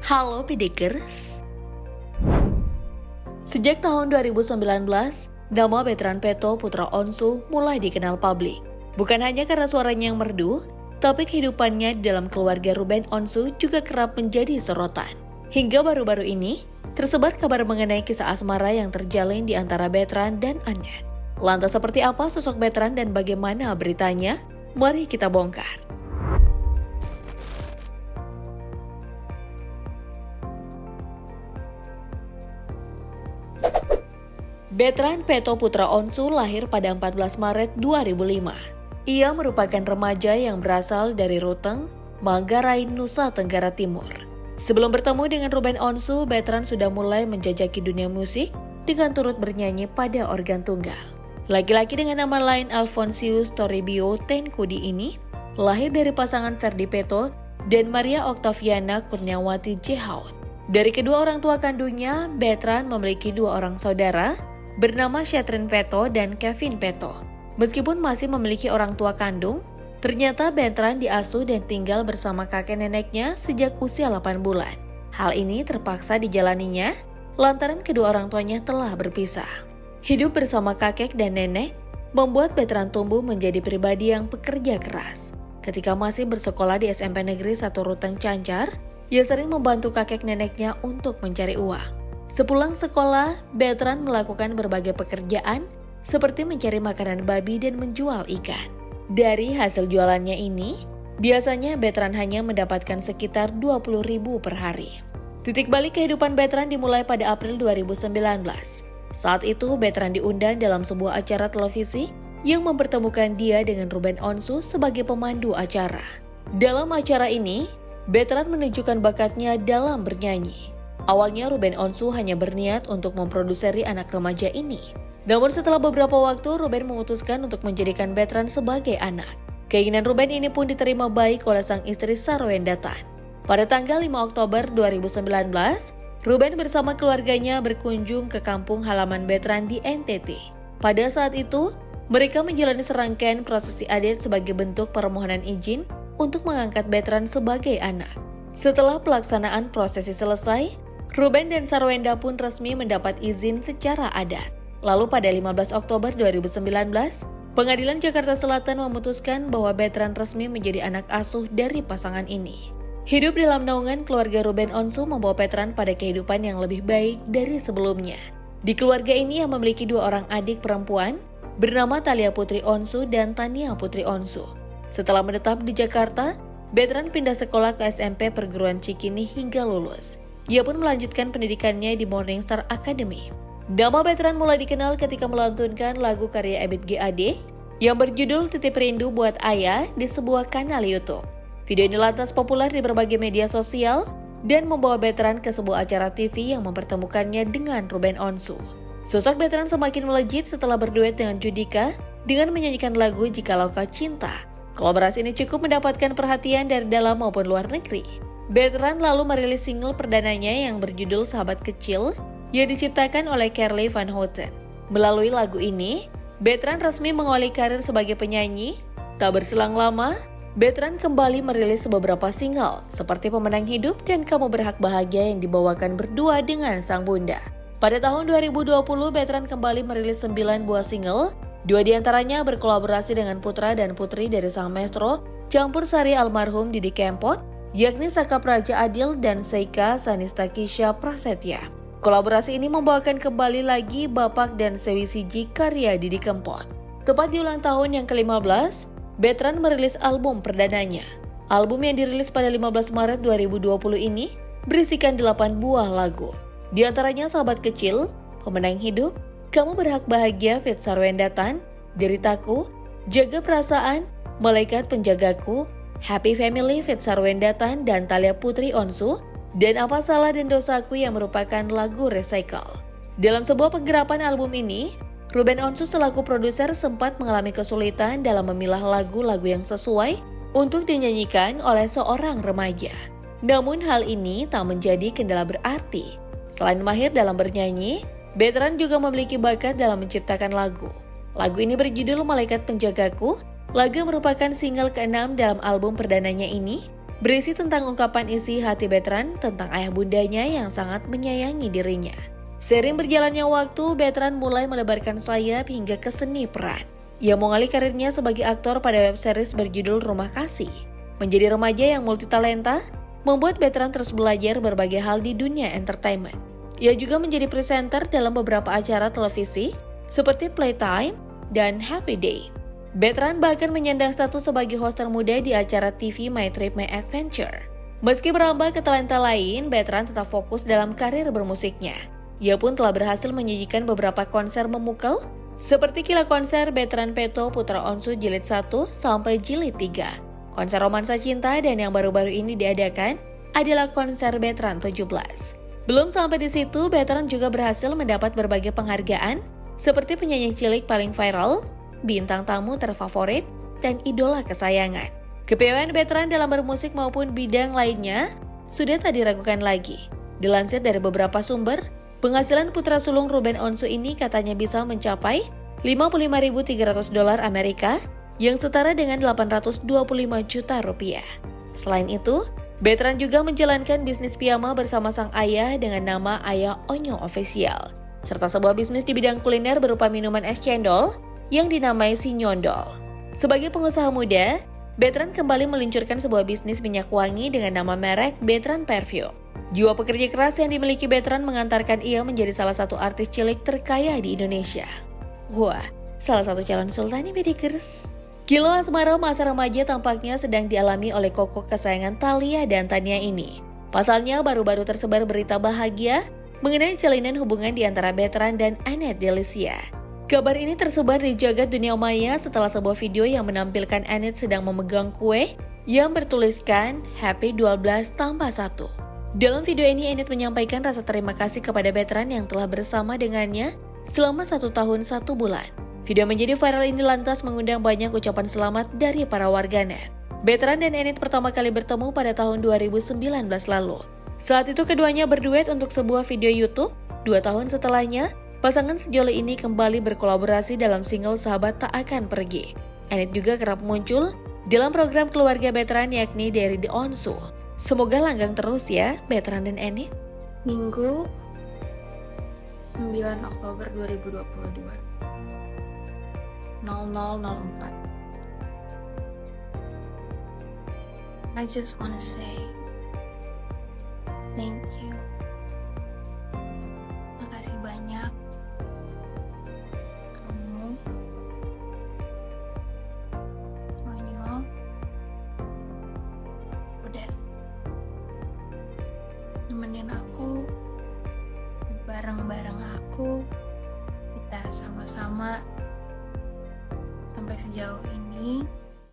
Halo Pidikers. Sejak tahun 2019, nama Betran Peto putra Onsu mulai dikenal publik. Bukan hanya karena suaranya yang merdu, tapi kehidupannya di dalam keluarga Ruben Onsu juga kerap menjadi sorotan. Hingga baru-baru ini, tersebar kabar mengenai kisah asmara yang terjalin di antara Betran dan Annette. Lantas seperti apa sosok Betran dan bagaimana beritanya? Mari kita bongkar. Betran Peto putra Onsu lahir pada 14 Maret 2005. Ia merupakan remaja yang berasal dari Ruteng, Manggarai, Nusa Tenggara Timur. Sebelum bertemu dengan Ruben Onsu, Betran sudah mulai menjajaki dunia musik dengan turut bernyanyi pada organ tunggal. Laki-laki dengan nama lain Alfonsius Toribio Tenkudi ini lahir dari pasangan Ferdi Peto dan Maria Octaviana Kurniawati Jehaut. Dari kedua orang tua kandungnya, Betran memiliki dua orang saudara bernama Shetrin Peto dan Kevin Peto. Meskipun masih memiliki orang tua kandung, ternyata Betran diasuh dan tinggal bersama kakek neneknya sejak usia 8 bulan. Hal ini terpaksa dijalaninya lantaran kedua orang tuanya telah berpisah. Hidup bersama kakek dan nenek membuat Betran tumbuh menjadi pribadi yang pekerja keras. Ketika masih bersekolah di SMP Negeri 1 Ruteng Cancar, ia sering membantu kakek neneknya untuk mencari uang. Sepulang sekolah, Betran melakukan berbagai pekerjaan seperti mencari makanan babi dan menjual ikan. Dari hasil jualannya ini, biasanya Betran hanya mendapatkan sekitar 20.000 per hari. Titik balik kehidupan Betran dimulai pada April 2019. Saat itu, Betran diundang dalam sebuah acara televisi yang mempertemukan dia dengan Ruben Onsu sebagai pemandu acara. Dalam acara ini, Betran menunjukkan bakatnya dalam bernyanyi. Awalnya Ruben Onsu hanya berniat untuk memproduseri anak remaja ini. Namun setelah beberapa waktu, Ruben memutuskan untuk menjadikan Betran sebagai anak. Keinginan Ruben ini pun diterima baik oleh sang istri Sarwenda Tan. Pada tanggal 5 Oktober 2019, Ruben bersama keluarganya berkunjung ke kampung halaman Betran di NTT. Pada saat itu, mereka menjalani serangkaian prosesi adat sebagai bentuk permohonan izin untuk mengangkat Betran sebagai anak. Setelah pelaksanaan prosesi selesai, Ruben dan Sarwenda pun resmi mendapat izin secara adat. Lalu pada 15 Oktober 2019, Pengadilan Jakarta Selatan memutuskan bahwa Betran resmi menjadi anak asuh dari pasangan ini. Hidup dalam naungan keluarga Ruben Onsu membawa Betran pada kehidupan yang lebih baik dari sebelumnya. Di keluarga ini yang memiliki dua orang adik perempuan, bernama Thalia Putri Onsu dan Tania Putri Onsu. Setelah menetap di Jakarta, Betran pindah sekolah ke SMP Perguruan Cikini hingga lulus. Ia pun melanjutkan pendidikannya di Morningstar Academy. Nama Betran mulai dikenal ketika melantunkan lagu karya Ebit G.Ade yang berjudul Titip Rindu Buat Ayah di sebuah kanal YouTube. Video ini lantas populer di berbagai media sosial dan membawa Betran ke sebuah acara TV yang mempertemukannya dengan Ruben Onsu. Sosok Betran semakin melejit setelah berduet dengan Judika dengan menyanyikan lagu Jikalau Kau Cinta. Kolaborasi ini cukup mendapatkan perhatian dari dalam maupun luar negeri. Betran lalu merilis single perdananya yang berjudul Sahabat Kecil yang diciptakan oleh Kerly Van Houten. Melalui lagu ini, Betran resmi mengawali karir sebagai penyanyi. Tak berselang lama, Betran kembali merilis beberapa single seperti Pemenang Hidup dan Kamu Berhak Bahagia yang dibawakan berdua dengan sang bunda. Pada tahun 2020, Betran kembali merilis 9 buah single. 2 diantaranya berkolaborasi dengan putra dan putri dari sang maestro, campur sari almarhum Didi Kempot, yakni Saka Praja Adil dan Seika Sanistakisha Prasetya. Kolaborasi ini membawakan kembali lagi Bapak dan Sewi Siji karya Didi Kempot. Tepat di ulang tahun yang ke-15, Betran merilis album perdananya. Album yang dirilis pada 15 Maret 2020 ini berisikan 8 buah lagu. Di antaranya Sahabat Kecil, Pemenang Hidup, Kamu Berhak Bahagia feat. Sarwenda Tan, Deritaku, Jaga Perasaan, Malaikat Penjagaku, Happy Family feat. Sarwenda Tan dan Thalia Putri Onsu, dan Apa Salah dan Dosaku yang merupakan lagu Recycle. Dalam sebuah penggerapan album ini, Ruben Onsu selaku produser sempat mengalami kesulitan dalam memilah lagu-lagu yang sesuai untuk dinyanyikan oleh seorang remaja. Namun hal ini tak menjadi kendala berarti. Selain mahir dalam bernyanyi, Betran juga memiliki bakat dalam menciptakan lagu. Lagu ini berjudul Malaikat Penjagaku. Lagu yang merupakan single ke-6 dalam album perdananya ini berisi tentang ungkapan isi hati Bertrand tentang ayah bundanya yang sangat menyayangi dirinya. Seiring berjalannya waktu, Bertrand mulai melebarkan sayap hingga ke seni peran. Ia mengawali karirnya sebagai aktor pada web series berjudul Rumah Kasih. Menjadi remaja yang multitalenta, membuat Bertrand terus belajar berbagai hal di dunia entertainment. Ia juga menjadi presenter dalam beberapa acara televisi seperti Playtime dan Happy Day. Bertrand bahkan menyandang status sebagai host termuda di acara TV My Trip My Adventure. Meski berambah ke talenta lain, Bertrand tetap fokus dalam karir bermusiknya. Ia pun telah berhasil menyajikan beberapa konser memukau seperti Gila Konser Bertrand Peto Putra Onsu Jilid 1 sampai Jilid 3. Konser romansa cinta dan yang baru-baru ini diadakan adalah konser Bertrand 17. Belum sampai di situ, Bertrand juga berhasil mendapat berbagai penghargaan seperti penyanyi cilik paling viral, bintang tamu terfavorit, dan idola kesayangan. Kepiawaian Bertrand dalam bermusik maupun bidang lainnya sudah tak diragukan lagi. Dilansir dari beberapa sumber, penghasilan putra sulung Ruben Onsu ini katanya bisa mencapai $55.300 Amerika yang setara dengan 825 juta rupiah. Selain itu, Bertrand juga menjalankan bisnis piyama bersama sang ayah dengan nama Ayah Onyo Official, serta sebuah bisnis di bidang kuliner berupa minuman es cendol yang dinamai Si Nyondol. Sebagai pengusaha muda, Bertrand kembali meluncurkan sebuah bisnis minyak wangi dengan nama merek Bertrand Perfume. Jiwa pekerja keras yang dimiliki Bertrand mengantarkan ia menjadi salah satu artis cilik terkaya di Indonesia. Wah, salah satu calon sultan nih Bedikers. Kilo asmara masa remaja tampaknya sedang dialami oleh koko kesayangan Thalia dan Tania ini. Pasalnya baru-baru tersebar berita bahagia mengenai jalinan hubungan di antara Bertrand dan Annette Delicia. Kabar ini tersebar di jagat dunia maya setelah sebuah video yang menampilkan Annette sedang memegang kue yang bertuliskan Happy 12 tambah 1. Dalam video ini Annette menyampaikan rasa terima kasih kepada Bertrand yang telah bersama dengannya selama 1 tahun 1 bulan. Video menjadi viral ini lantas mengundang banyak ucapan selamat dari para warganet. Bertrand dan Annette pertama kali bertemu pada tahun 2019 lalu. Saat itu keduanya berduet untuk sebuah video YouTube. 2 tahun setelahnya, pasangan sejoli ini kembali berkolaborasi dalam single Sahabat Tak Akan Pergi. Annette juga kerap muncul dalam program keluarga Bertrand yakni Dari The Onsu. Semoga langgang terus ya Bertrand dan Annette. Minggu 9 Oktober 2022 0004. I just wanna say thank you. Makasih banyak kamu semuanya udah nemenin aku, bareng-bareng aku, kita sama-sama sampai sejauh ini.